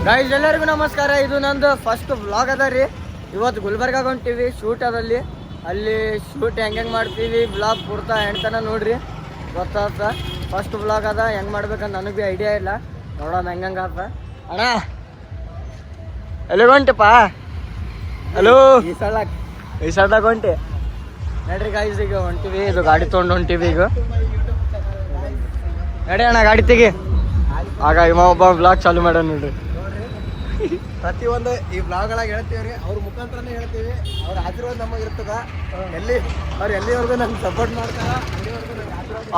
Guys ಎಲ್ಲರಿಗೂ ನಮಸ್ಕಾರ. ಇದು ನಂದು ಫಸ್ಟ್ ವ್ಲಾಗ್ ಅದ ರೀ. ಇವತ್ತು ಗುಲ್ಬರ್ಗಾಗ ಹೊಂಟಿವಿ ಶೂಟ್ ಅದಲ್ಲಿ. ಅಲ್ಲಿ ಶೂಟ್ ಹೆಂಗೆ ಮಾಡ್ತೀವಿ ವ್ಲಾಗ್ ಪೂರ್ತ ಹೆಣ್ತನ ನೋಡ್ರಿ, ಗೊತ್ತಾಗ್ತ. ಫಸ್ಟ್ ವ್ಲಾಗ್ ಅದ, ಹೆಂಗೆ ಮಾಡ್ಬೇಕಂತ ನನಗೆ ಭೀ ಐಡಿಯಾ ಇಲ್ಲ. ನೋಡೋಣ ಹೆಂಗಂಗೆ ಆತ. ಅಣ್ಣ ಎಲ್ಲಿಗೆ ಹೊಂಟಿಪ್ಪ? ಹಲೋ, ಈ ಸಲದಾಗ ಹೊಂಟಿ ನಡ್ರಿ ಗೈಸ್. ಈಗ ಹೊಂಟಿವಿ, ಇದು ಗಾಡಿ ತೊಗೊಂಡು ಹೊಂಟಿವಿ ಈಗ. ನಡಿ ಅಣ್ಣ ಗಾಡಿ ತೆಗಿ. ಆಗ ಇವ ಒಬ್ಬ ವ್ಲಾಗ್ ಚಾಲು ಮಾಡೋಣ ನೋಡ್ರಿ. ಪ್ರತಿಯೊಂದು ಈ ಬ್ಲಾಗ್ ಒಳಗೆ ಹೇಳ್ತೀವ್ರಿ, ಅವ್ರ ಮುಖಾಂತರನೇ ಹೇಳ್ತೀವಿ. ಅವ್ರ ಆಶೀರ್ವಾದ ನಮಗೆ ಇರ್ತದ. ಅವ್ರು ಎಲ್ಲಿವರೆಗೂ ನಮ್ಗೆ ಸಪೋರ್ಟ್ ಮಾಡ್ತಾರ,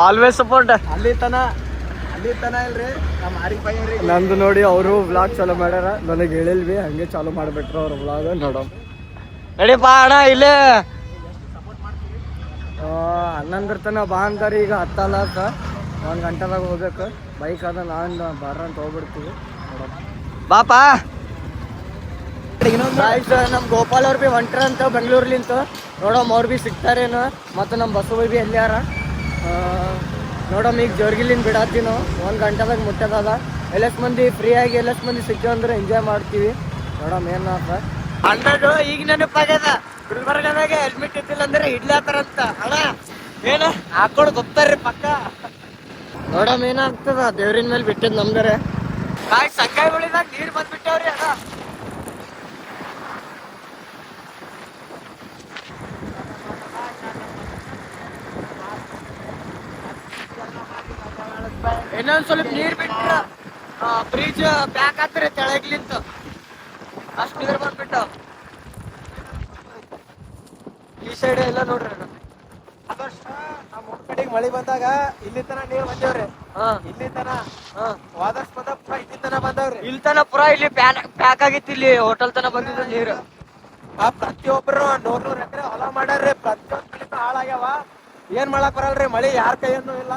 ಆಲ್ವೇಸ್ ಸಪೋರ್ಟ್. ಅಲ್ಲಿ ತನ ಇಲ್ರಿ ನಮ್ಮ ಆರಿಫ್ ಭಾಯಿ ಅವ್ರಿಗೆ. ನಂದು ನೋಡಿ ಅವರು ವ್ಲಾಗ್ ಚಾಲು ಮಾಡ್ಯಾರ, ನನಗೆ ಹೇಳಿಲ್ವಿ, ಹಂಗೆ ಚಾಲು ಮಾಡ್ಬಿಟ್ರು ಅವ್ರ ವ್ಲಾಗ್. ನೋಡೋಣ ನಡಿಪ್ಪ ಅಣ್ಣ. ಇಲ್ಲೇ ಹನ್ನೊಂದರ ತನಕ ಬಾ ಅಂತಾರೆ. ಈಗ ಹತ್ತಲ್ಲ ಅಂತ 1 ಗಂಟೆದಾಗ ಹೋಗ್ಬೇಕು. ಬೈಕ್ ಅದ, ನಾನು ಬರ ಅಂತ ಹೋಗ್ಬಿಡ್ತೀವಿ. ನೋಡೋಣ ಬಾಪಾ. ನಮ್ಮ ಗೋಪಾಲ್ ಅವ್ರು ಭೀ ಹೊಂಟ್ರ ಅಂತ ಬೆಂಗಳೂರ್ಲಿಂತ. ನೋಡಮ್ ಅವ್ರು ಭೀ ಸಿಗ್ತಾರೇನು, ಮತ್ತು ನಮ್ಮ ಬಸ್ಸು ಭೀ ಎಲ್ಲಿಯಾರ ನೋಡಮ್. ಈಗ ಜೋರ್ಗಿಲಿಂದ ಬಿಡತ್ತೀವಿ ನಾವು. 1 ಗಂಟೆದಾಗ ಮುಟ್ಟದ. ಎಲ್ಲೆಸ್ ಮಂದಿ ಫ್ರೀ ಆಗಿ ಎಲ್ಲೆಸ್ ಮಂದಿ ಸಿಕ್ಕೇವ್ ಅಂದ್ರೆ ಎಂಜಾಯ್ ಮಾಡ್ತೀವಿ. ನೋಡಮ್ ಏನಾತ. ಅನ್ನೋದು ಈಗ ನೆನಪಾಗ್ಯದ, ಗುಲ್ಬರ್ಗದಾಗ ಹೆಲ್ಮೆಟ್ ಇದ್ದಿಲ್ಲ ಅಂದ್ರೆ ಹಿಡ್ಲಾತಾರಂತ. ಅಣ್ಣ ಏನ ಹಾಕೊಂಡು ಗೊತ್ತಾರ್ರಿ ಪಕ್ಕ. ನೋಡಮ್ ಏನಾಗ್ತದ. ದೇವ್ರಿನ ಮೇಲೆ ಬಿಟ್ಟಿದ್ ನಮ್ದರೆ. ಸಂಘಗಳಿದಾಗ ನೀರು ಬಂದ್ಬಿಟ್ಟವ್ರಿ. ಅಣ್ಣ ಇನ್ನೊಂದ್ ಸ್ವಲ್ಪ ನೀರ್ ಬಿಟ್ರ ಬ್ರಿಡ್ಜ್ ಬ್ಯಾಕ್ ಆತ್ರಿ ತೆಳಗ್ಲಿಂತ. ಅಷ್ಟು ನೀರ್ ಬಂದ್ಬಿಟ್ಟ ಈ ಸೈಡ್ ಎಲ್ಲ ನೋಡ್ರಿ. ಅದಷ್ಟ ನಮ್ಮ ಊರ್ ಕಡೆಗೆ ಮಳಿ ಬಂದಾಗ ಇಲ್ಲಿ ತನ ನೀರ್ ಬಂದೇವ್ರಿ. ಇಲ್ಲಿ ತನ ವಾದರ್ಸ್ ಬಂದ ಇಲ್ಲಿ ತನ ಬಂದವ್ರಿ. ಇಲ್ಲಿ ತನ ಪುರಾ ಇಲ್ಲಿ ಪ್ಯಾಕ್ ಆಗಿತ್ತು. ಇಲ್ಲಿ ಹೋಟೆಲ್ ತನ ಬಂದಿದ್ದು ನೀರು. ಪ್ರತಿಯೊಬ್ಬರು 100 ಎಕರೆ ಹೊಲ ಮಾಡ್ಯಾರ್ರಿ. ಪ್ರತಿಯೊಂದ್ ಕಡೆನೂ ಹಾಳಾಗ್ಯಾವ. ಏನ್ ಮಾಡಕ್ ಬರಲ್ರಿ, ಮಳಿ ಯಾರ ಕೈಯನ್ನು ಇಲ್ಲ.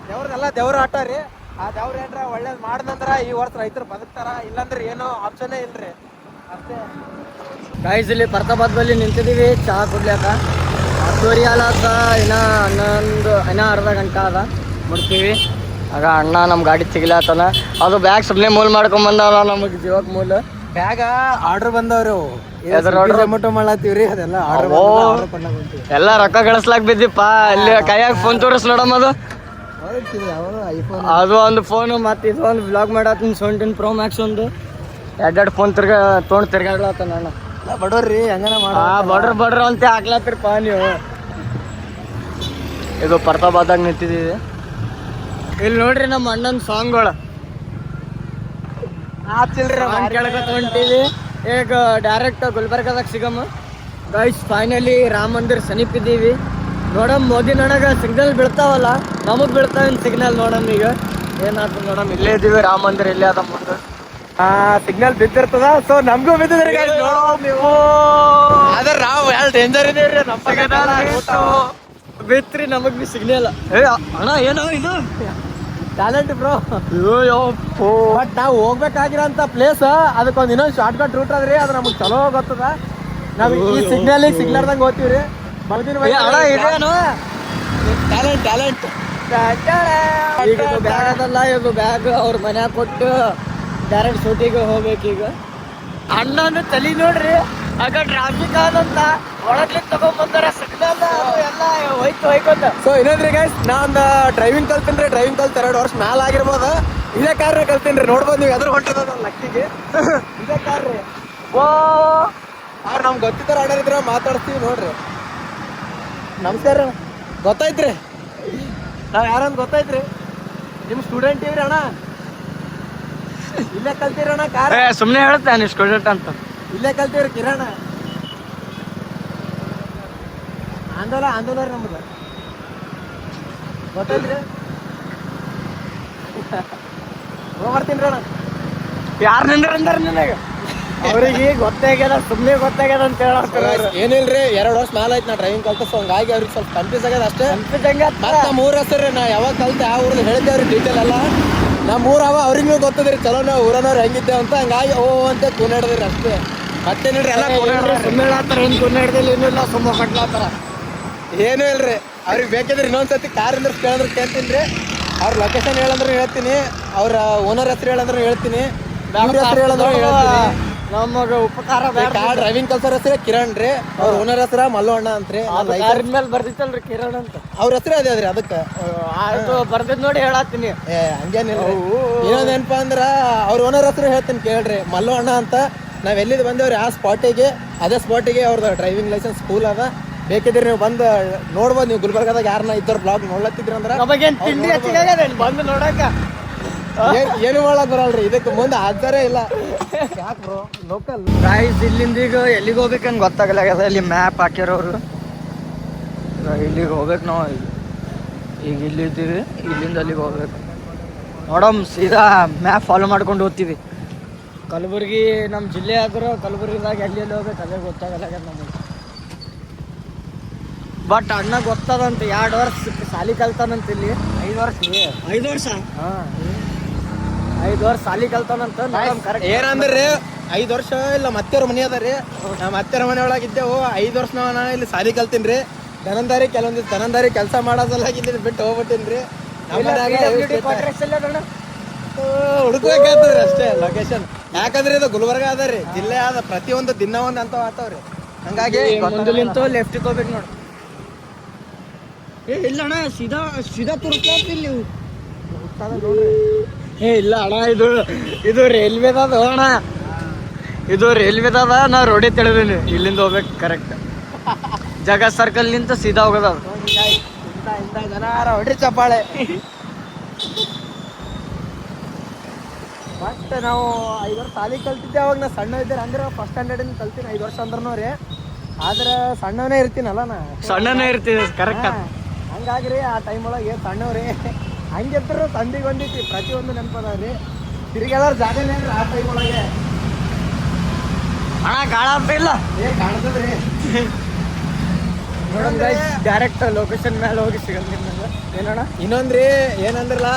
ದೇವ್ರದೆಲ್ಲ ದೇವ್ರ ಆಟ ರೀ. ಆ ದೇವ್ರ ಏನ್ರ ಒಳ್ಳೇದ್ ಮಾಡ್ದಂದ್ರ ಈ ವರ್ಷ ರೈತರು ಬದುಕ್ತಾರ, ಇಲ್ಲಾಂದ್ರೆ ಏನೋ ಆಪ್ಷನ್ನೇ ಇಲ್ರಿ. ಅಷ್ಟೇ ಗೈಸ್. ಇಲ್ಲಿ ಪರ್ತಾಬಾದ್ ಬಲ್ಲಿ ನಿಂತಿದೀವಿ ಚಹಾ ಕುಡ್ಲಾಕ. 10:30 ಆಲಾಕ. ಇನ್ನ ಅರ್ಧ ಗಂಟೆ ಅದ, ಮುಡ್ತೀವಿ. ಆಗ ಅಣ್ಣ ನಮ್ಮ ಗಾಡಿ ಸಿಗ್ಲಾತನ. ಅದು ಬ್ಯಾಗ್ ಸುಮ್ಮನೆ ಮೂಲ್ ಮಾಡ್ಕೊಂಡ್ ಬಂದವಲ್ಲ, ನಮಗೆ ಜೀವಕ್ ಮೂಲ ಬ್ಯಾಗ ಆರ್ಡರ್ ಬಂದವ್ರಿ. ಜೊಮೊಟೊ ಮಾಡತ್ತೀವ್ರಿ, ಅದೆಲ್ಲ ಎಲ್ಲ ರೊಕ್ಕ ಗಳಿಸ್ಲಾಕ್ ಬಿದ್ದಿಪ್ಪ. ಅಲ್ಲಿ ಕೈಯಾಗ ಫೋನ್ ತೋರಿಸ್ ನೋಡಮ್ಮ. ಅದು ಒಂದು ಫೋನು, ಮತ್ತು ಇದು ಒಂದು ವ್ಲಾಗ್ ಮಾಡತ್ತೀನಿ. 17 Pro Max ಒಂದು 2 ಫೋನ್ ತೊಗೊಂಡು ತಿರ್ಗಾಡ್ಲತ್ತ. ನಾನು ಬಡವ್ರಿ ಹಂಗನ ಬಡ್ರ ಅಂತ ಹಾಕ್ಲತ್ತಿರಪ್ಪ ನೀವು. ಇದು ಪರ್ತಾಬಾದಾಗ ನಿಂತಿದ್ದೀವಿ. ಇಲ್ಲಿ ನೋಡ್ರಿ ನಮ್ಮ ಅಣ್ಣನ ಸಾಂಗ್ಗಳು ಕೇಳ್ಕೊತ ಹೊಂಟೀವಿ. ಈಗ ಡೈರೆಕ್ಟ್ ಗುಲ್ಬರ್ಗದಾಗ ಸಿಗಮ್ಮ ಗೈಸ್. ಫೈನಲಿ ರಾಮ ಮಂದಿರ ಸಮೀಪಿದ್ದೀವಿ. ನೋಡಮ್ ಮೋದಿ ನನಗ ಸಿಗ್ನಲ್ ಬೀಳ್ತಾವಲ್ಲ, ನಮಗ್ ಬೀಳ್ತಾವ ಸಿಗ್ನಲ್. ನೋಡಮ್ ಈಗ ಏನಾಗ್ತದ ನೋಡಮ್. ಇಲ್ಲೇ ಇದೀವಿ, ರಾಮ ಮಂದಿರ ಇಲ್ಲೇ ಅದ ಮುಂದೆ. ಸಿಗ್ನಲ್ ಬಿದ್ದಿರ್ತದ, ಸೊ ನಮ್ಗೂ ಬಿದ್ದಿದ್ರಿ ನೀವು. ಆದ್ರೆ ನಾವು ಎಲ್ಲ ಡೇಂಜರ್ ಇದೀವ್ರಿ. ಬಿತ್ರಿ ನಮಗ್ ಬಿ ಸಿಗ್ನಲ್. ಅಣ್ಣ ಏನೋ ಇದು ಟ್ಯಾಲೆಂಟ್ ಬ್ರೋ. ಬಟ್ ನಾವು ಹೋಗ್ಬೇಕಾಗಿರೋಂಥ ಪ್ಲೇಸ್ ಅದಕ್ಕೊಂದು ಇನ್ನೊಂದು ಶಾರ್ಟ್ ಕಟ್ ರೂಟ್ ಅದ್ರಿ. ಅದು ನಮಗೆ ಚಲೋ ಗೊತ್ತದ. ನಾವು ಈ ಸಿಗ್ನಲ್ದಂಗೆ ಹೋಗ್ತೀವ್ರಿ. ಇದೇನು ಟ್ಯಾಲೆಂಟ್ ಈಗ ಬ್ಯಾಗ್ ಅದಲ್ಲ, ಇದು ಬ್ಯಾಗ್ ಅವ್ರ ಮನ್ಯಾಗ ಕೊಟ್ಟು ಡೈರೆಕ್ಟ್ ಶೂಟಿಗೆ ಹೋಗ್ಬೇಕೀಗ. ಅಣ್ಣನ ತಲೆ ನೋಡ್ರಿ, ಆಗ ಟ್ರಾಫಿಕ್ ಆದಂತ ಒಳಗ್ಲಿ ತಗೊಂಡ್ಬಂದಾರ ಸಿಗ್ನಲ್ ಎಲ್ಲ ಹೋಯ್ಕೋತ. ಸೊ ಇನ್ನೊಂದ್ರಿ ಗೈಸ್, ನಾ ಒಂದು ಡ್ರೈವಿಂಗ್ ಕಲ್ತೀನಿ. ಡ್ರೈವಿಂಗ್ ಕಲ್ತು 2 ವರ್ಷ ಮ್ಯಾಲ ಆಗಿರ್ಬೋದು. ಇದೇ ಕಾರ್ ಕಲ್ತೀನಿ. ನೋಡ್ಬೋದು ನೀವು ಎದುರು ಹೊಂಟಿದ ಲಕ್ಕಿಗೆ. ಇದೇ ಕಾರ್ ರೀ. ನಮ್ಗೆ ಗೊತ್ತಿದ್ದಾರ ಆರ್ಡರ್ ಇದ್ರೆ ಮಾತಾಡ್ತೀವಿ ನೋಡ್ರಿ. ನಮಸ್ಕಾರ. ಗೊತ್ತಾಯ್ತ್ರಿ ನಾವ್ ಯಾರಂತ ಗೊತ್ತಾಯ್ತ್ರಿ? ನಿಮ್ ಸ್ಟೂಡೆಂಟ್ ಇವ್ರಿ ಅಣ್ಣ. ಇಲ್ಲೇ ಕಲ್ತೀರಣ್ಣ ಕಾರ್. ಸುಮ್ನೆ ಹೇಳ್ತಾನೆ ಸ್ಟೂಡೆಂಟ್ ಅಂತ. ಇಲ್ಲೇ ಕಲ್ತೀವ್ರಿ ಕಿರಣ. ಆಂದೋಲ ನಮ್ದು ಗೊತ್ತೈತ್ರಿ. ಹೋಗ್ಬರ್ತೀನಿ ಅಣ್ಣ. ಯಾರು ನಿಂದ್ರ ನಿನಗ? ಅವ್ರಿಗೆ ಗೊತ್ತಾಗ್ಯದ, ಸುಮ್ಮನೆ ಗೊತ್ತಾಗ್ಯದ ಅಂತ ಹೇಳ. ಏನಿಲ್ರಿ, 2 ವರ್ಷ ಮ್ಯಾಲ ಆಯ್ತು ನಾ ಡ್ರೈವಿಂಗ್ ಕಲ್ತ. ಸೊ ಹಂಗಾಗಿ ಅವ್ರಿಗೆ ಸ್ವಲ್ಪ ಕನ್ಫ್ಯೂಸ್ ಆಗ್ಯದ ಅಷ್ಟೇ. ನಮ್ಮ ಊರ ಹೆಸರು ನಾ ಯಾವಾಗ ಕಲ್ತೆ ಆ ಊರ್ದು ಹೇಳಿದ್ದೇವ್ರಿ ಡೀಟೇಲ್ ಎಲ್ಲ. ನಮ್ಮ ಊರವ ಅವ್ರಿಗೂ ಗೊತ್ತದ್ರಿ. ಚಲೋ ನಾವು ಊರನವ್ರು ಹೆಂಗಿದ್ದೇವೆ ಅಂತ. ಹಂಗಾಗಿ ಅಂತ ಕೂನಾಡಿದ್ರಿ ಅಷ್ಟೇ. ಮತ್ತೇನಿಲ್ರಿ, ಎಲ್ಲ ಸುಮ್ಮನೆ ಹೇಳತ್ತಾರ. ಏನು ಕೂನಾಡ್ದಲ್ಲಿ ಏನಿಲ್ಲ, ಸುಮ್ಮ ಕಟ್ಲಾತಾರ. ಏನೂ ಇಲ್ರಿ. ಅವ್ರಿಗೆ ಬೇಕಿದ್ರೆ ಇನ್ನೊಂದ್ಸತಿ ಕಾರಿಂದ ಕೇಳಿದ್ರೆ ಕೇಳ್ತೀನಿ ರೀ. ಅವ್ರ ಲೊಕೇಶನ್ ಹೇಳಂದ್ರೆ ಹೇಳ್ತೀನಿ, ಅವ್ರ ಓನರ್ ಹೆಸರು ಹೇಳಂದ್ರೆ ಹೇಳ್ತೀನಿ. ಇವ್ರ ಹೆಸರು ಹೇಳಿದ್ರೆ ಹೇಳ್ತೀನಿ. ನಮಗ ಉಪಕಾರ ಕಾರ್ ಡ್ರೈವಿಂಗ್ ಕಲ್ಸೋರ್ ಹೆಸರೇ ಕಿರಣ್ ರೀ, ಅವ್ರ ಓನರ್ ಹೆಸರ ಮಲ್ಲು ಅಣ್ಣ ಅಂತ್ರಿ. ಕಾರಿನ ಮೇಲೆ ಬರ್ದಿತ್ತಲ್ರಿ ಕಿರಣ್ ಅಂತ, ಅವ್ರ ಹೆಸರು ಅದೇ ಅದ್ರಿ. ಅದಕ್ಕೆ ಆಯ್ತು ಬರ್ದಿದ್ ನೋಡಿ ಹೇಳತ್ತೀನಿ. ಹಂಗೇನಿಲ್ಲ. ಇನ್ನೊಂದೇನಪ್ಪ ಅಂದ್ರ ಅವ್ರ ಓನರ್ ಹೆಸರು ಹೇಳ್ತೀನಿ ಕೇಳ್ರಿ, ಮಲ್ಲು ಅಣ್ಣ ಅಂತ. ನಾವ್ ಎಲ್ಲಿದ್ ಬಂದೇವ್ರಿ ಆ ಸ್ಪಾಟಿಗೆ, ಅದೇ ಸ್ಪಾಟಿಗೆ ಅವ್ರದ್ದು ಡ್ರೈವಿಂಗ್ ಲೈಸೆನ್ಸ್ ಸ್ಕೂಲ್ ಅದ. ಬೇಕಿದ್ರೆ ನೀವು ಬಂದು ನೋಡ್ಬೋದು. ನೀವು ಗುಲ್ಬರ್ಗದಾಗ ಯಾರನ್ನ ಇದ್ದವ್ರ ಬ್ಲಾಗ್ ನೋಡ್ಲತ್ತಿದ್ರಿ ಅಂದ್ರ ನಮಗೇನ್ ತಿಂಡಿ ಹೆಚ್ಚಿಗೆ ಬಂದು ನೋಡಕ ಏನು ಮಾಡಕ್ ಬರಲ್ರಿ. ಇದಕ್ಕೆ ಮುಂದೆ ಆಧಾರೇ ಇಲ್ಲ. ಯಾಕೆ ಬ್ರೋ ಲೋಕಲ್ ಗೈಸ್ ಇಲ್ಲಿಂದ ಈಗ ಎಲ್ಲಿಗೆ ಹೋಗ್ಬೇಕಂತ ಗೊತ್ತಾಗಲ್ಲ. ಇಲ್ಲಿ ಮ್ಯಾಪ್ ಹಾಕ್ಯಾರವ್ರು. ಇಲ್ಲಿಗೆ ಹೋಗ್ಬೇಕು ನಾವು. ಈಗ ಇಲ್ಲಿದ್ದೀವಿ, ಇಲ್ಲಿಂದ ಅಲ್ಲಿಗೆ ಹೋಗ್ಬೇಕು. ನೋಡಮ್ ಸೀದಾ ಮ್ಯಾಪ್ ಫಾಲೋ ಮಾಡ್ಕೊಂಡು ಹೋಗ್ತೀವಿ. ಕಲಬುರ್ಗಿ ನಮ್ಮ ಜಿಲ್ಲೆ ಆದ್ರೂ ಕಲಬುರ್ಗಿದಾಗ ಎಲ್ಲಿ ಹೋಗ್ಬೇಕು ಅದೇ ಗೊತ್ತಾಗಲ್ಲ ನಮಗೆ. ಬಟ್ ಅಣ್ಣ ಗೊತ್ತದಂತ 2 ವರ್ಷ ಸಾಲಿ ಕಲ್ತಾನಂತ ಇಲ್ಲಿ. 5 ವರ್ಷ 5 ವರ್ಷ ಹಾಂ 5 ವರ್ಷ ಸಾಲಿ ಕಲ್ತಾನಂತ. ಏನಂದ್ರಿ 5 ವರ್ಷ ಇಲ್ಲ ಮತ್ತೆವ್ರ ಮನೆ ಅದಾರಿ. ನಮ್ಮ ಅತ್ತೆರ ಮನೆ ಒಳಗಿದ್ದೆವು. 5 ವರ್ಷ ನಾನು ಇಲ್ಲಿ ಸಾಲಿ ಕಲ್ತೀನಿ ರೀ. ದನಂದಾರಿ ಕೆಲವೊಂದಿಷ್ಟು ದನಂದಾರಿ ಕೆಲಸ ಮಾಡೋದಲ್ಲ ಇಲ್ಲಿ ಬಿಟ್ಟು ಹೋಗ್ಬಿಟ್ಟಿನ್ರಿ. ಹುಡುಕ್ಬೇಕಾಗ್ತದ್ರಿ ಅಷ್ಟೇ ಲೊಕೇಶನ್. ಯಾಕಂದ್ರೆ ಇದು ಗುಲ್ಬರ್ಗ ಅದ ರೀ, ಜಿಲ್ಲೆ ಅದ. ಪ್ರತಿಯೊಂದು ದಿನ ಒಂದು ಅಂತ ಆತಾವ್ರಿ. ಹಂಗಾಗಿ ಮುಂದಲಿಂತ ಲೆಫ್ಟಿಗೆ ಹೋಗ್ಬೇಕು ನೋಡಿ. ಇಲ್ಲ ಅಣ್ಣ ಸೀದಾ ಸೀದಾ ತುರ್ಕಿ ಇಲ್ಲಿ ನೋಡ್ರಿ. ಇಲ್ಲ ಅಣ್ಣ ಇದು ರೈಲ್ವೇದ ಅಣ್ಣ. ಇದು ರೈಲ್ವೇದ. ನಾ ರೋಡಿ ತಿಳಿದೀನಿ. ಇಲ್ಲಿಂದ ಹೋಗ್ಬೇಕು ಕರೆಕ್ಟ್. ಜಗತ್ ಸರ್ಕಲ್ ನಿಂತ ಸೀದಾ ಹೋಗೋದ. ಜನ ಹೊಡ್ರಿ ಚಪ್ಪಾಳೆ. ಬಟ್ ನಾವು 5 ವರ್ಷ ಸಾಲಿ ಕಲ್ತಿದ್ದೆ. ಅವಾಗ ನಾ ಸಣ್ಣ ಇದ್ದೆ ಅಂದ್ರೆ ಫಸ್ಟ್ ಸ್ಟ್ಯಾಂಡರ್ಡ್ ಕಲ್ತೀನಿ. 5 ವರ್ಷ ಅಂದ್ರೂ ರೀ. ಆದ್ರೆ ಸಣ್ಣವನೇ ಇರ್ತೀನಲ್ಲ ನಾ. ಸಣ್ಣನೇ ಇರ್ತೀವಿ ಕರೆಕ್ಟ್. ಹಂಗಾಗ್ರಿ ಆ ಟೈಮ್ ಒಳಗೆ ಸಣ್ಣವ್ರಿ ಹಂಗಿದ್ರು ತಂದಿಗೆ ಬಂದಿತ್ತು. ಪ್ರತಿಯೊಂದು ನೆನಪದಾವ್ರಿ. ತಿರುಗಾಡೋರ್ ಜಾಗನೇ ಅಲ್ರಿ ಆ ಟೈಮ್ ಒಳಗೆ. ಅಣ್ಣ ಗಾಳ ಅಂತ ಇಲ್ಲ ಕಾಣ್ತದ್ರಿ. ಡೈರೆಕ್ಟ್ ಲೊಕೇಶನ್ ಮೇಲೆ ಹೋಗಿ ಸಿಗಲ್ಲ ಏನಣ್ಣ. ಇನ್ನೊಂದ್ರಿ ಏನಂದ್ರಲ್ಲ,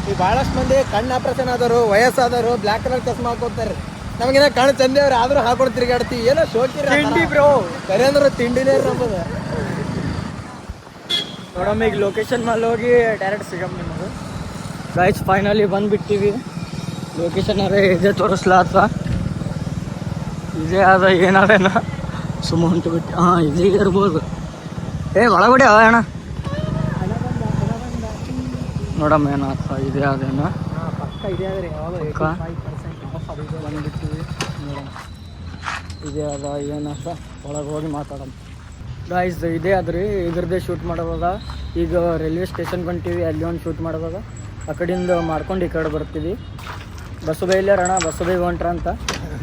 ಈ ಬಹಳಷ್ಟು ಮಂದಿ ಕಣ್ಣು ಆಪರೇಷನ್ ಆದವರು, ವಯಸ್ಸಾದವರು ಬ್ಲ್ಯಾಕ್ ಕಲರ್ ಚಸ್ಮಾ ಹಾಕೋತಾರೆ. ನಮಗೇನ ಕಣ್ಣು ಚಂದೇವ್ರಿ ಆದ್ರೂ ಹಾಕೊಂಡು ತಿರುಗಾಡ್ತೀವಿ. ಏನೋ ಶೋಕಿರ ತಿಂಡಿ ಬ್ರೋ. ಸರಿ ಅಂದ್ರೆ ತಿಂಡಿನೇ ನಂಬುದು. ನೋಡಮ್ಮ ಈಗ ಲೊಕೇಶನ್ ಮೇಲೆ ಹೋಗಿ ಡೈರೆಕ್ಟ್ ಸಿಗಮ್ ನಿಮಗೆ. Guys finally ಬಂದುಬಿಟ್ಟಿವಿ. ಲೊಕೇಶನ್ ಅರೆ ಇದೇ ತೋರಿಸ್ಲಾತ. ಇದೇ ಆದ ಏನಾದೇನ ಸುಮ್ಮ ಹೊಂಟು ಬಿಟ್ಟು. ಹಾಂ ಇದೇ ಇರ್ಬೋದು. ಒಳಗಡೆ ಅಣ್ಣ ನೋಡಮ್ಮ ಏನಾತ. ಇದೇ ಅದೇನ ಪಕ್ಕ ಇದೆ ಆದ್ರೆ ಬಂದುಬಿಟ್ಟಿವಿ. ನೋಡಮ್ಮ ಇದೇ ಅದ ಏನಾತ. ಒಳಗೆ ಹೋಗಿ ಮಾತಾಡೋಣ. ಗಾಯ್ಸ್ ಇದೇ ಅದ್ರಿ ಇದ್ರದ್ದೇ ಶೂಟ್ ಮಾಡೋದ. ಈಗ ರೈಲ್ವೆ ಸ್ಟೇಷನ್ಗೆ ಹೊಂಟೀವಿ. ಅಲ್ಲಿ ಒಂದು ಶೂಟ್ ಮಾಡೋದ. ಆ ಕಡೆಯಿಂದ ಮಾಡ್ಕೊಂಡು ಈ ಕಡೆ ಬರ್ತೀವಿ. ಬಸ್ಸು ಬೈಲ್ಯಾರ ಅಣ್ಣ, ಬಸ್ಸು ಬೈ ಹೊಂಟ್ರ ಅಂತ.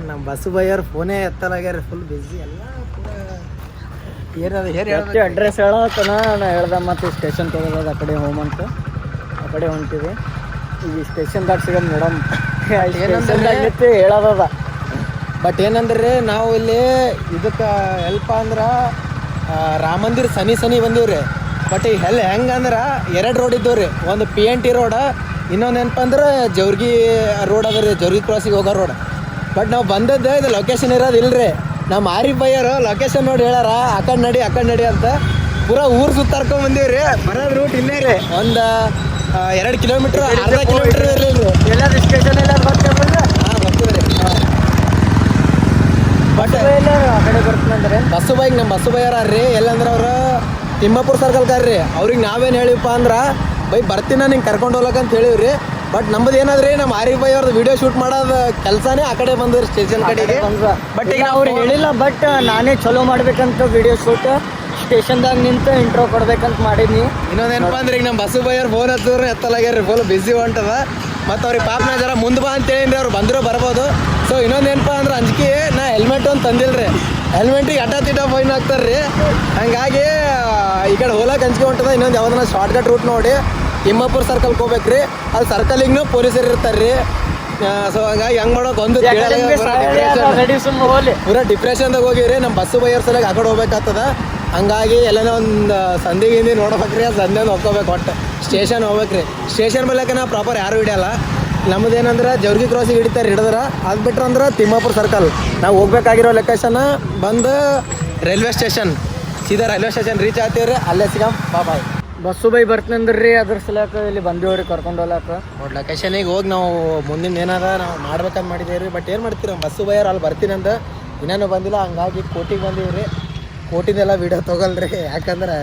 ನಮ್ಮ ಬಸ್ಸು ಬೈಯರ್ ಫೋನೇ ಎತ್ತಲಾಗ್ಯಾರ. ಫುಲ್ ಬಿಸಿ ಎಲ್ಲ. ಏನದು ಅಡ್ರೆಸ್ ಹೇಳತ್ತನ ನಾ ಹೇಳ್ದೆ. ಮತ್ತು ಸ್ಟೇಷನ್ ತಗೋದ ಆ ಕಡೆ ಹೋಮ್ ಅಂತ. ಆ ಕಡೆ ಹೊಂಟೀವಿ. ಈಗ ಸ್ಟೇಷನ್ದಾಗ ಸಿಗೋದು ಮೇಡಮ್ ಏನಂದ್ರೆ ಹೇಳೋದ. ಬಟ್ ಏನಂದ್ರೆ ನಾವು ಇಲ್ಲಿ ಇದಕ್ಕೆ ಹೆಲ್ಪ ಅಂದ್ರೆ ರಾಮ ಮಂದಿರ ಸನಿ ಬಂದೀವ್ರಿ. ಬಟ್ ಈ ಹೆಂಗಂದ್ರೆ 2 ರೋಡ್ ಇದ್ದವ್ರಿ. ಒಂದು PNT ರೋಡ್, ಇನ್ನೊಂದು ಏನಪ್ಪ ಅಂದ್ರೆ ಜವ್ರಿಗೆ ರೋಡ್ ಅದ ರೀ, ಜವ್ರಿಗೆ ಕ್ರಾಸಿಗೆ ಹೋಗೋ ರೋಡ್. ಬಟ್ ನಾವು ಬಂದದ್ದು ಇದು ಲೊಕೇಶನ್ ಇರೋದು ಇಲ್ರಿ. ನಮ್ಮ ಆರಿಫ್ ಬೈಯರು ಲೊಕೇಶನ್ ನೋಡಿ ಹೇಳ್ಯಾರ, ಆ ಕಡೆ ನಡಿ ಅಂತ. ಪೂರಾ ಊರು ಸುತ್ತಾರ್ಕೊಂಡ್ ಬಂದೀವ್ರಿ. ಬರೋದು ರೂಟ್ ಇಲ್ಲೇ ರೀ. ಒಂದು 2 ಕಿಲೋಮೀಟ್ರ್, ಅರ್ಧ ಕಿಲೋಮೀಟ್ರ್ ಇರಲಿಲ್ಲ. ಎಲ್ಲಾದ್ರೂ ಸ್ಟೇಷನ್ ಎಲ್ಲ ಬರ್ತೀವಿ. ಹಾಂ ಬರ್ತೀವಿ ರೀ. ಬಟ್ ಆ ಕಡೆ ಬರ್ತೀನಂದ್ರೆ ಬಸ್ಸು ಬೈಕ್ ನಮ್ಮ ಬಸ್ಸು ಬೈಯಾರ್ರಿ. ಎಲ್ಲಂದ್ರೆ ಅವ್ರು ತಿಮ್ಮಾಪುರ ಸರ್ಕಲ್ ಕಾರ್ರಿ. ಅವ್ರಿಗೆ ನಾವೇನು ಹೇಳಿವಪ್ಪ ಅಂದ್ರೆ ಬೈ ಬರ್ತೀನ ನಿಂಗೆ ಕರ್ಕೊಂಡು ಹೋಗ್ಲಕ್ಕಂತ ಹೇಳಿವ್ರಿ. ಬಟ್ ನಮ್ಮದು ಏನಾದ್ರಿ ನಮ್ಮ ಆರಿಫ್ ಬೈ ಅವ್ರದ್ದು ವಿಡಿಯೋ ಶೂಟ್ ಮಾಡೋದು ಕೆಲಸನೇ ಆ ಕಡೆ ಬಂದ್ರಿ ಸ್ಟೇಷನ್ ಕಡೆಗೆ. ಬಟ್ ಈಗ ಅವ್ರು ಹೇಳಿಲ್ಲ. ಬಟ್ ನಾನೇ ಚಲೋ ಮಾಡ್ಬೇಕಂತ ವಿಡಿಯೋ ಶೂಟ್ ಸ್ಟೇಷನ್ದಾಗ ನಿಂತು ಇಂಟ್ರೋ ಕೊಡ್ಬೇಕಂತ ಮಾಡೀನಿ. ಇನ್ನೊಂದೇನಪ್ಪ ಅಂದ್ರೆ ಈಗ ನಮ್ಮ ಬಸ್ಸು ಬೈಯರ್ ಫೋನ್ ಹತ್ತಿದ್ರೆ ಎತ್ತಲಾಗ್ಯಾರ. ಫುಲ್ ಬಿಸಿ ಹೊಂಟದ. ಮತ್ತು ಅವ್ರಿಗೆ ಪಾಪ ನಾ ಜರ ಮುಂದೆ ಬಾ ಅಂತ ಹೇಳಿದ್ರೆ ಅವ್ರು ಬಂದರೂ ಬರ್ಬೋದು. ಸೊ ಇನ್ನೊಂದೇನಪ್ಪ ಅಂದ್ರೆ ಅಂಜಿಕೆ ನಾ ಹೆಲ್ಮೆಟ್ ಒಂದು ತಂದಿಲ್ರಿ. ಹೆಲ್ಮೆಟಿಗೆ ಅಡ್ಡ ಫೈನ್ ಹಾಕ್ತಾರೆ ರೀ. ಹಂಗಾಗಿ ಈ ಕಡೆ ಹೋಲಕ್ಕೆ ಅಂಜಿಕೆ ಹೊಂಟದ. ಇನ್ನೊಂದು ಯಾವ್ದನ್ನ ಶಾರ್ಟ್ಕಟ್ ರೂಟ್ ನೋಡಿ ತಿಮ್ಮಾಪುರ ಸರ್ಕಲ್ಗೆ ಹೋಗ್ಬೇಕ್ರಿ. ಅದು ಸರ್ಕಲಿಗೂ ಪೊಲೀಸರು ಇರ್ತಾರೆ ರೀ. ಸೊ ಹಂಗಾಗಿ ಹೆಂಗೆ ಮಾಡೋಕೆ ಒಂದು ಪೂರಾ ಡಿಪ್ರೆಷನ್ದಾಗ ಹೋಗಿವ್ರಿ. ನಮ್ಮ ಬಸ್ಸು ಬೈಯರ್ ಸಲಕ್ಕೆ ಆ ಕಡೆ ಹೋಗ್ಬೇಕಾಗ್ತದ. ಹಂಗಾಗಿ ಎಲ್ಲನೇ ಒಂದು ಸಂದಿಗಿಂದಿ ನೋಡ್ಬೇಕ್ರಿ. ಅದು ಸಂದೆ ಹೋಗ್ಕೋಬೇಕು. ಒಟ್ಟು ಸ್ಟೇಷನ್ ಹೋಗ್ಬೇಕ್ರಿ. ಸ್ಟೇಷನ್ ಬಲ್ಲಕ್ಕೆ ನಾವು ಪ್ರಾಪರ್ ಯಾರು ಹಿಡಿಯಲ್ಲ. ನಮ್ಮದೇನಂದ್ರೆ ಜವ್ರಿಗೆ ಕ್ರಾಸಿಗೆ ಹಿಡಿತಾರೆ. ಹಿಡಿದ್ರೆ ಅದು ಬಿಟ್ರೆ ಅಂದ್ರೆ ತಿಮ್ಮಾಪುರ ಸರ್ಕಲ್ ನಾವು ಹೋಗ್ಬೇಕಾಗಿರೋ ಲೊಕೇಶನ್ ಬಂದು ರೈಲ್ವೆ ಸ್ಟೇಷನ್. ಸೀದಾ ರೈಲ್ವೆ ಸ್ಟೇಷನ್ ರೀಚ್ ಆಗ್ತೀವಿ ರೀ. ಅಲ್ಲೇ ಸಿಗಮ್. ಬಾಯ್. ಬಸ್ಸು ಬೈ ಬರ್ತೀನಂದ್ರಿ ಅದ್ರ ಸಲಕ ಇಲ್ಲಿ ಬಂದೇವ್ರಿ ಕರ್ಕೊಂಡು ಹೋಗ್ಲಾಕ. ನೋಡಿ ಲೊಕೇಶನಿಗೆ ಹೋಗಿ ನಾವು ಮುಂದಿನ ಏನಾರ ನಾವು ಮಾಡ್ಬೇಕಂತ ಮಾಡಿದೇವ್ರಿ. ಬಟ್ ಏನು ಮಾಡ್ತೀರ ಬಸ್ಸು ಬೈಯರ್ ಅಲ್ಲಿ ಬರ್ತೀನಿ ಅಂದ ಇನ್ನೇನು ಬಂದಿಲ್ಲ. ಹಂಗಾಗಿ ಕೋಟಿಗೆ ಬಂದೀವ್ರಿ. ಕೋಟಿದೆಲ್ಲ ವಿಡಿಯೋ ತೊಗೊಳ್ರಿ, ಯಾಕಂದ್ರೆ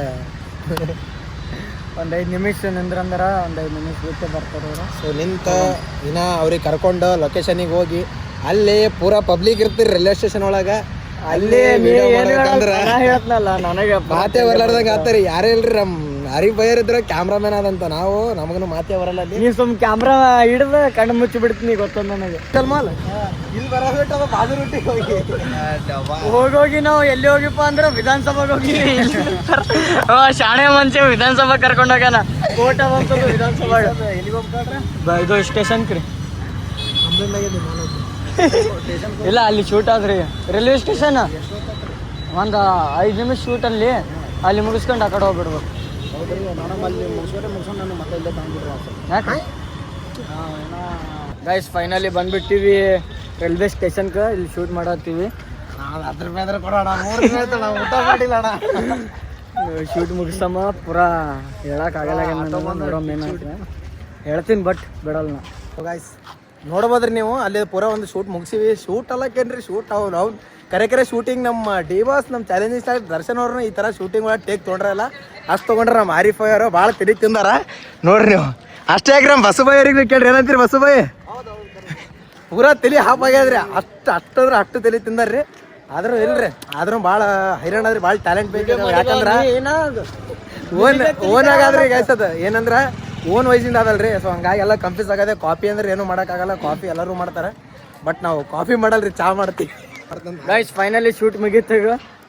ಒಂದು 5 ನಿಮಿಷ ನಿಂದ್ರಂದ್ರೆ ಒಂದು 5 ನಿಮಿಷ ಬಿಟ್ಟು ಬರ್ತಾರೆ ಅವರು. ಸೊ ನಿಂತು ಇನ್ನ ಅವ್ರಿಗೆ ಕರ್ಕೊಂಡು ಲೊಕೇಶನಿಗೆ ಹೋಗಿ ಅಲ್ಲಿ ಪೂರಾ ಪಬ್ಲಿಕ್ ಇರ್ತೀರಿ ರೈಲ್ವೆ ಸ್ಟೇಷನ್ ಒಳಗೆ. ಅಲ್ಲಿ ಹೇಳ್ತನಲ್ಲ ನನಗೆ ಮಾತೇ ಬರ್ಲಾರ್ದಂಗ ಆತಾರಿ. ಯಾರೇ ಇಲ್ರಿ ನಮ್ಮ ಹರಿ ಬೈಯರ್ ಇದ್ರ ಕ್ಯಾಮ್ರಾಮನ್ ಆದಂತ ನಾವು, ನಮಗನು ಮಾತೇ ಬರಲ್ಲ. ನೀವು ಸುಮ್ ಕ್ಯಾಮ್ರಾ ಹಿಡ್ದು ಕಣ್ಣು ಮುಚ್ಚಿ ಬಿಡ್ತೀನಿ ಗೊತ್ತೊಂದು ನನಗೆ. ಇಲ್ಲಿ ಬರೋಬಿಟ್ಟು ಅದು ಬಾಜು ರೊಟ್ಟಿಗೆ ಹೋಗಿ ನಾವು ಎಲ್ಲಿ ಹೋಗಿಪ್ಪ ಅಂದ್ರೆ ವಿಧಾನಸಭೆಗೆ ಹೋಗಿ ಶಾಣೆ ಮನುಷ್ಯ ವಿಧಾನಸಭಾ ಕರ್ಕೊಂಡು ಹೋಗ್ಯಾನ. ಕೋಟ ಬಂತದ್ದು ವಿಧಾನಸಭಾ. ಎಲ್ಲಿಗೆ ಹೋಗ್ಬಿಟ್ರೆ ಇದು ಸ್ಟೇಷನ್ ಕ್ರಿ ಇಲ್ಲ ಅಲ್ಲಿ ಶೂಟ್ ಆದ್ರಿ ರೈಲ್ವೆ ಸ್ಟೇಷನ್. ಒಂದು 5 ನಿಮಿಷ ಶೂಟ್ ಅಲ್ಲಿ ಮುಗಿಸ್ಕೊಂಡು ಆ ಕಡೆ ಹೋಗ್ಬಿಡ್ಬೇಕು. ಯಾಕೆ ಗೈಸ್ ಫೈನಲಿ ಬಂದ್ಬಿಟ್ಟಿವಿ ರೈಲ್ವೆ ಸ್ಟೇಷನ್ಗೆ. ಇಲ್ಲಿ ಶೂಟ್ ಮಾಡತ್ತೀವಿ. ಅದ್ರ ಮೇಲೆ ಕೊಡೋಣ, ಊಟ ಮಾಡಿಲ್ಲ ಅಣ್ಣ. ಶೂಟ್ ಮುಗಿಸಮ್ಮ ಪೂರಾ ಹೇಳಕ್ಕಾಗಲ್ಲ. ಹೇಳ್ತೀನಿ ಬಟ್ ಬಿಡಲ್ಲ ನಾ. ಗಾಯ್ಸ್ ನೋಡ್ಬೋದ್ರಿ ನೀವು ಅಲ್ಲಿ ಪೂರಾ ಒಂದು ಶೂಟ್ ಮುಗಿಸಿವಿ. ಶೂಟ್ ಅಲ್ಲಕ್ಕೇನ್ರಿ ಶೂಟ್ ಅವ್ನು ಕರೆ ಶೂಟಿಂಗ್ ನಮ್ಮ ಡಿ-ಬಾಸ್ ನಮ್ಮ ಚಾಲೆಂಜಿಂಗ್ ಸ್ಟಾರ್ ದರ್ಶನ್ ಅವ್ರನ್ನ ಈ ಥರ ಶೂಟಿಂಗ್ ಒಳಗೆ ಟೇಕ್ ತೊಗೊಂಡ್ರಲ್ಲ ಅಷ್ಟು ತೊಗೊಂಡ್ರೆ ನಮ್ಮ ಆರಿಫ್ ಅವರು ಭಾಳ ತಿರುಗಿ ತಿಂದಾರ ನೋಡ್ರಿ ನೀವು. ಅಷ್ಟೇ ಯಾಕೆ ನಮ್ಮ ಬಸ್ಸು ಬೈಯರಿಗೆ ಕೇಳ್ರಿ ಏನಂತೀರಿ ಬಸ್ಸು ಬೈ? ಪೂರಾ ತಲೆ ಹಾಪ್ ಆಗ್ಯದ್ರಿ. ಅಷ್ಟು ತಲೆ ತಿಂದಾರ್ರಿ. ಆದ್ರೂ ಇಲ್ರಿ ಆದ್ರೂ ಭಾಳ ಹೈರಾಣ ಅದ್ರಿ. ಭಾಳ ಟ್ಯಾಲೆಂಟ್ ಬೇಕು. ಯಾಕಂದ್ರೆ ಓನ್ ಆಗಾದ್ರಿ ಗೈಸ್ ಅದು ಏನಂದ್ರೆ ಓನ್ ವಯಸ್ಸಿಂದ ಅದಲ್ರಿ. ಸೊ ಹಂಗಾಗಿ ಎಲ್ಲ ಕನ್ಫ್ಯೂಸ್ ಆಗದೆ. ಕಾಫಿ ಅಂದ್ರೆ ಏನು ಮಾಡೋಕ್ಕಾಗಲ್ಲ. ಕಾಫಿ ಎಲ್ಲರೂ ಮಾಡ್ತಾರೆ ಬಟ್ ನಾವು ಕಾಫಿ ಮಾಡಲ್ರಿ, ಚಾ ಮಾಡ್ತೀವಿ. ಗೈಸ್ ಫೈನಲಿ ಶೂಟ್ ಮುಗೀತಾಗ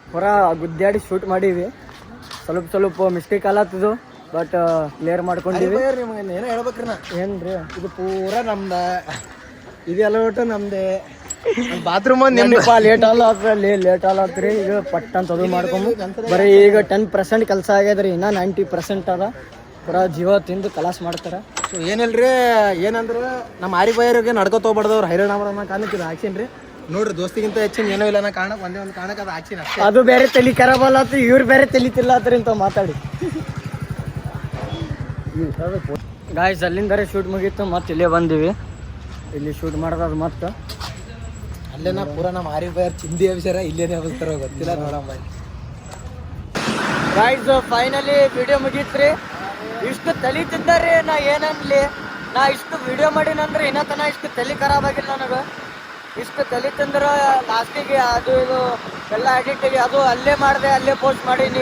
ಪೂರಾ ಗುದ್ದಾಡಿ ಶೂಟ್ ಮಾಡೀವಿ. ಸ್ವಲ್ಪ ಮಿಸ್ಟೇಕ್ ಆಲತ್ತಿದ್ದು ಬಟ್ ಕ್ಲಿಯರ್ ಮಾಡ್ಕೊಂಡಿವಿ. ಏನೋ ಹೇಳ್ಬೇಕ್ರಿ ನಾ ಏನ್ರಿ ಇದು ಪೂರಾ ನಮ್ದ, ಇದೆಲ್ಲ ಒಟ್ಟು ನಮ್ದೇ. ಬಾತ್ರೂಮ್ ಲೇಟ್ ಆಲತ್ರಿ. ಈಗ ಪಟ್ ಅಂತ ಅದು ಮಾಡ್ಕೊಂಡು ಬರೀ ಈಗ 10% ಕೆಲಸ ಆಗ್ಯದ್ರಿ. ಇನ್ನ 90% ಅದ. ಪೂರಾ ಜೀವ ತಿಂದು ಕಲಾಸ್ ಮಾಡ್ತಾರ. ಸೊ ಏನಿಲ್ರಿ ಏನಂದ್ರೆ ನಮ್ಮ ಆರಿ ಬೈಯರಿಗೆ ನಡ್ಕೋತ ಹೋಗ್ಬಾರ್ದವ್ರು ಹೈರಾಣ ಮಾಡೋಣ ಕಾರಣಕ್ಕೆ ಇದು ಹಾಕ್ಸೀನಿ ರೀ. ನೋಡ್ರಿ ದೋಸ್ತಿಗಿಂತ ಹೆಚ್ಚಿನ ಏನೋ ಇಲ್ಲ ಅನ್ನೋ ಕಾರಣಕ್ಕೆ ಒಂದೇ ಒಂದು ಕಾರಣಕ್ಕೆ ಅದು ಹಾಕ್ಸೀನಿ ಅಷ್ಟೇ. ಅದು ಬೇರೆ ತಲೆ ಖರಾಬ್ ಅಲ್ಲತ್ತು, ಇವ್ರು ಬೇರೆ ತಲಿತಿಲ್ಲತ್ರಿ ಅಂತ ಮಾತಾಡಿ. ಗಾಯ್ಸ್ ಅಲ್ಲಿಂದರೆ ಶೂಟ್ ಮುಗೀತು. ಮತ್ತೆ ಇಲ್ಲೇ ಬಂದಿವಿ. ಇಲ್ಲಿ ಶೂಟ್ ಮಾಡೋದು ಮತ್ತೆ ಅಲ್ಲೇನ ಪೂರಾ ನಮ್ಮ ಆರಿ ಬೈಯರ್ ಚಿಂದಿ ಅಭಿಷಾರ ಇಲ್ಲೇನೇ ಅಭಿಸ್ತಾರ ಗೊತ್ತಿಲ್ಲ ನೋಡಮ್ಮ. ಗಾಯ್ಸ್ ಫೈನಲಿ ವಿಡಿಯೋ ಮುಗೀತ್ರಿ. ಇಷ್ಟು ತಲೆ ತಿಂದಾರಿ. ನಾ ಏನನ್ಲಿ, ನಾ ಇಷ್ಟು ವಿಡಿಯೋ ಮಾಡಿನಂದ್ರೆ ಇನ್ನೂ ತನ ಇಷ್ಟು ತಲೆ ಖರಾಬ್ ಆಗಿಲ್ಲ ನನಗೆ. ಇಷ್ಟು ತಲೆ ತಿಂದ್ರೆ ಲಾಸ್ಟಿಗೆ ಅದು ಇದು ಎಲ್ಲ ಎಡಿಟಿಗೆ ಅದು ಅಲ್ಲೇ ಮಾಡಿದೆ, ಅಲ್ಲೇ ಪೋಸ್ಟ್ ಮಾಡೀನಿ.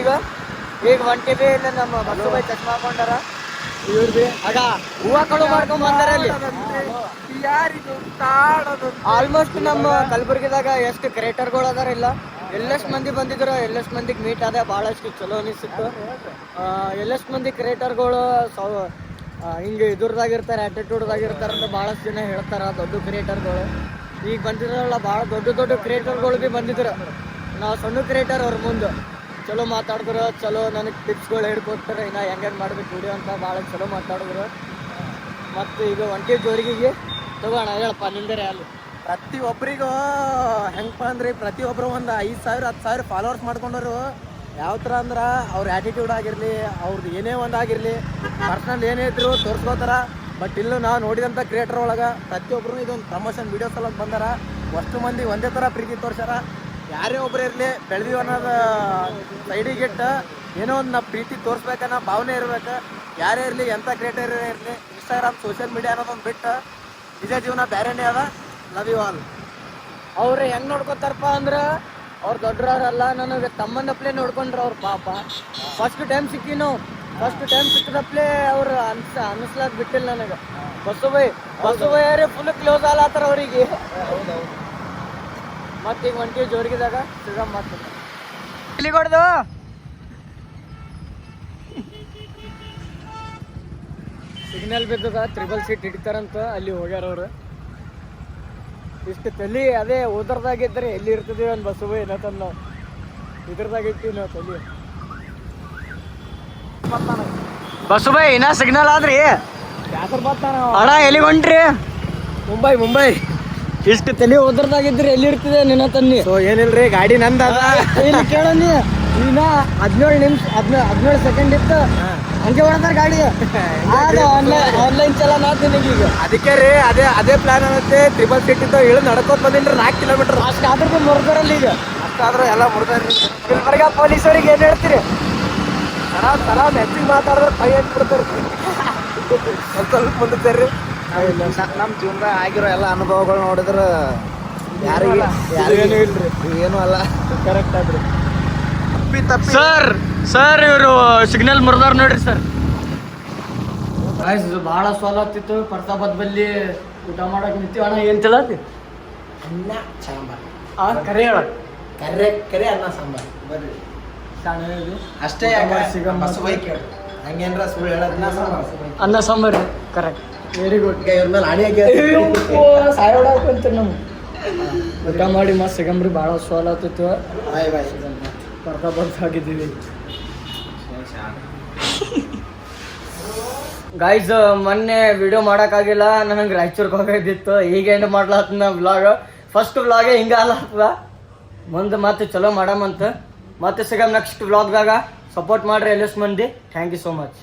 ಈಗ ಹೊಂಟಿವಿ. ಇಲ್ಲ ನಮ್ಮ ಬಸ್ಸು ಬೈ ಚಶ್ಮಾ ಹಾಕೊಂಡಾರ. ಇವ್ರು ಭೀ ಆಗ ಹೂವ ಕಳು ಮಾಡ್ಕೊಂಡ್ ಬಂದಾರ. ಅಲ್ಲಿ ಆಲ್ಮೋಸ್ಟ್ ನಮ್ಮ ಕಲಬುರ್ಗಿದಾಗ ಎಷ್ಟು ಕ್ರಿಯೇಟರ್ಗಳು ಅದಾರ ಇಲ್ಲ, ಎಲ್ಲೆಷ್ಟು ಮಂದಿ ಬಂದಿದ್ರು, ಎಲ್ಲೆಷ್ಟು ಮಂದಿಗೆ ಮೀಟ್ ಆದ. ಭಾಳಷ್ಟು ಚಲೋ ಅನಿಸಿತ್ತು. ಎಲ್ಲೆಷ್ಟು ಮಂದಿ ಕ್ರಿಯೇಟರ್ಗಳು ಹಿಂಗೆ ಇದ್ರದಾಗಿರ್ತಾರೆ, ಆ್ಯಟಿಟ್ಯೂಡ್ದಾಗಿರ್ತಾರೆ ಅಂತ ಭಾಳಷ್ಟು ಜನ ಹೇಳ್ತಾರೆ. ದೊಡ್ಡ ಕ್ರಿಯೇಟರ್ಗಳು ಈಗ ಬಂದಿದ್ರಲ್ಲ, ಭಾಳ ದೊಡ್ಡ ಕ್ರಿಯೇಟರ್ಗಳು ಭೀ ಬಂದಿದ್ರು. ನಾವು ಸಣ್ಣ ಕ್ರಿಯೇಟರ್ ಅವ್ರ ಮುಂದೆ ಚಲೋ ಮಾತಾಡಿದ್ರು. ಚಲೋ ನನಗೆ ಟಿಪ್ಸ್ಗಳು ಹೇಳ್ಕೊಡ್ತಾರೆ ಇನ್ನು ಹೆಂಗೆ ಮಾಡ್ಬೇಕು ವಿಡಿಯೋ ಅಂತ. ಭಾಳ ಚಲೋ ಮಾತಾಡಿದ್ರು. ಮತ್ತು ಈಗ ಒಂಟಿ ಜೋರಿಗೆಗೆ ತಗೋಣ ಹೇಳಪ್ಪ ನಿಂದರೆ ಅಲ್ಲಿ ಪ್ರತಿಯೊಬ್ಬರಿಗೂ ಹೆಂಗಪ್ಪ ಅಂದ್ರೆ ಪ್ರತಿಯೊಬ್ಬರು ಒಂದು 5,000 10,000 ಫಾಲೋವರ್ಸ್ ಮಾಡ್ಕೊಂಡವರು. ಯಾವ ಥರ ಅಂದ್ರೆ ಅವ್ರ ಆ್ಯಟಿಟ್ಯೂಡ್ ಆಗಿರಲಿ, ಅವ್ರದ್ದು ಏನೇ ಒಂದು ಆಗಿರಲಿ, ಪರ್ಸ್ನಲ್ ಏನೇ ಇದ್ರು ತೋರಿಸ್ಕೋತಾರ. ಬಟ್ ಇಲ್ಲೂ ನಾವು ನೋಡಿದಂಥ ಕ್ರಿಯೇಟರ್ ಒಳಗೆ ಪ್ರತಿಯೊಬ್ಬರು ಇದೊಂದು ಪ್ರಮೋಷನ್ ವೀಡಿಯೋಸ್ ಎಲ್ಲ ಬಂದಾರ. ಅಷ್ಟು ಮಂದಿ ಒಂದೇ ಥರ ಪ್ರೀತಿ ತೋರ್ಸಾರ. ಯಾರೇ ಒಬ್ಬರು ಇರಲಿ ಬೆಳೆದೀವಿ ಅನ್ನೋದು ಸೈಡಿಗಿಟ್ಟು ಏನೋ ಒಂದು ನಾವು ಪ್ರೀತಿ ತೋರಿಸ್ಬೇಕನ್ನೋ ಭಾವನೆ ಇರ್ಬೇಕು. ಯಾರೇ ಇರಲಿ, ಎಂಥ ಕ್ರಿಯೇಟರ್ ಇರಲಿ, ಇನ್ಸ್ಟಾಗ್ರಾಮ್ ಸೋಷಿಯಲ್ ಮೀಡಿಯಾ ಅನ್ನೋದೊಂದು ಬಿಟ್ಟು ನಿಜ ಜೀವನ ಬೇರೆನೇ ಅದ. Love you all. ಅವ್ರು ಹೆಂಗೆ ನೋಡ್ಕೊತಾರಪ್ಪ ಅಂದ್ರೆ ಅವ್ರು ದೊಡ್ಡವ್ರಲ್ಲ, ನನಗೆ ತಮ್ಮಂದಪ್ಲೇ ನೋಡ್ಕೊಂಡ್ರು ಅವ್ರು ಪಾಪ. ಫಸ್ಟ್ ಟೈಮ್ ಸಿಕ್ಕಿದಪ್ಲೇ ಅವ್ರು ಅನಿಸ್ಲಾಕ್ ಬಿಟ್ಟಿಲ್ಲ ನನಗೆ. ಬಸ್ಸು ಬೈಯಾರೆ ಫುಲ್ ಕ್ಲೋಸ್ ಆಲತ್ತಾರ ಅವರಿಗೆ. ಮತ್ತೀಗ ಒಂಟಿ ಜೋರಿಗಿದಾಗ ಸಿಗಮ್ ಮತ್ತೆ ಇಲ್ಲಿ ಕೊಡ್ದು ಸಿಗ್ನಲ್ ಬಿದ್ದಾಗ 3 ಸೀಟ್ ಹಿಡಿತಾರಂತ ಅಲ್ಲಿ ಹೋಗ್ಯಾರ ಅವ್ರು. ಇಷ್ಟು ತಲೆ ಅದೇ ಉದರ್ದಾಗಿದ್ರೆ ಎಲ್ಲಿ ಇರ್ತಿದೀವಿ ಒಂದು ಬಸ್ಸು ಬೈ ಏನಂತ ನಾವು ಇದ್ರದಾಗಿರ್ತೀವಿ ನಾವು ತಲೆ. ಬಸ್ಸು ಬೈ ಇನ್ನ ಸಿಗ್ನಲ್ ಆದ್ರಿ ಅಣ್ಣ ಎಲ್ಲಿಗೆ ಹೊಂಟ್ರಿ? ಮುಂಬೈ ಇಷ್ಟು ತಲೆ ಉದರ್ದಾಗಿದ್ರೆ ಎಲ್ಲಿ ಇರ್ತಿದೆ ನಿನ್ನ ತನ್ನಿ. ಸೊ ಏನಿಲ್ರಿ ಗಾಡಿ ನಂದ ಇಲ್ಲಿ ಕೇಳನಿ. ಇನ್ನ 17 ಸೆಕೆಂಡ್ ಇತ್ತು. ಹಂಗೆ ಹೊಡ್ತಾರ ಗಾಡಿ ಆನ್ಲೈನ್ ಚಲನ ನಿನಗೀಗ ಅದಕ್ಕೆ ರೀ ಅದೇ ಪ್ಲಾನ್ ಅನ್ನತ್ತೆ ಟ್ರಿಬಲ್ ಸೀಟ್ ಇದ್ದ ಇಳಿದು ನಡ್ಕೋತ ಬಂದಿನ್ರಿ 4 ಕಿಲೋಮೀಟರ್ ಅಷ್ಟು ಆದ್ರೂ ಮುರ್ದಾರಲ್ಲಿ ಈಗ ಅಷ್ಟಾದ್ರೂ ಎಲ್ಲ ಮುರಿದ್ರಿ ಗುಲ್ಬರ್ಗ ಪೊಲೀಸರಿಗೆ ಏನ್ ಹೇಳ್ತೀರಿ ಸಲ ಮೆಚ್ಚಿಗೆ ಮಾತಾಡಿದ್ರೆ ಕೈ ಬಿಡ್ತಾರೆ ಸ್ವಲ್ಪ ಮುಂದಿರ್ರಿ ನಮ್ಮ ಜೀವನದಾಗ ಆಗಿರೋ ಎಲ್ಲ ಅನುಭವಗಳು ನೋಡಿದ್ರೆ ಯಾರಿಗೂ ಏನು ಇಲ್ರಿ ಏನೂ ಅಲ್ಲ ಕರೆಕ್ಟ್ ಆದ್ರಿ ತಪ್ಪಿ ಸರ್ ಇವರು ಸಿಗ್ನಲ್ ಮುರಿದಾರ ನೋಡ್ರಿ ಸರ್ ಇದು ಭಾಳ ಸೋಲ್ ಆಗ್ತಿತ್ತು ಪ್ರತಾಪದ ಬಲ್ಲಿ ಊಟ ಮಾಡಕ್ ನಿಂತೀವಿ ಅಣ್ಣ ಏನ್ ತಿಳತಿ ಅನ್ನ ಸಾಂಬಾರ್ ಕರೆ ಹೇಳ ಕರೆ ಅನ್ನ ಸಾಂಬಾರ್ ಬರ್ರಿ ಅಷ್ಟೇ ಹಂಗೇನ್ರ ಸುಳ್ಳು ಹೇಳೋದನ್ನ ಅನ್ನ ಸಾಂಬಾರು ಕರೆಕ್ಟ್ ವೆರಿ ಗುಡ್ ಇವ್ರ ಮೇಲೆ ಆಣಿ ಸಾಯೋಡಾಕಂತ ನಮ್ಗೆ ಊಟ ಮಾಡಿ ಮಸ್ತ್ ಸಿಗಂಬ್ರಿ ಭಾಳ ಸೋಲ್ ಆಗ್ತಿತ್ತು ಬಾಯ್ ಬಾಯ್ ಪ್ರತಾಪದ ಆಗಿದ್ದೀವಿ ಗೈಸ್ ಮೊನ್ನೆ ವಿಡಿಯೋ ಮಾಡೋಕ್ಕಾಗಿಲ್ಲ ನನಗೆ ರಾಯಚೂರ್ಗೆ ಹೋಗೋದಿತ್ತು ಈಗ ಎಂಡ್ ಮಾಡ್ಲತ್ತನ ವ್ಲಾಗ್ ಫಸ್ಟ್ ವ್ಲಾಗೆ ಹಿಂಗೆ ಅಲ್ಲ ಮುಂದೆ ಮತ್ತೆ ಚಲೋ ಮಾಡಮಂತ ಮತ್ತೆ ಸಿಗಮ್ ನೆಕ್ಸ್ಟ್ ವ್ಲಾಗ್ದಾಗ ಸಪೋರ್ಟ್ ಮಾಡ್ರಿ ಎಲ್ಲಸ್ ಮಂದಿ ಥ್ಯಾಂಕ್ ಯು ಸೋ ಮಚ್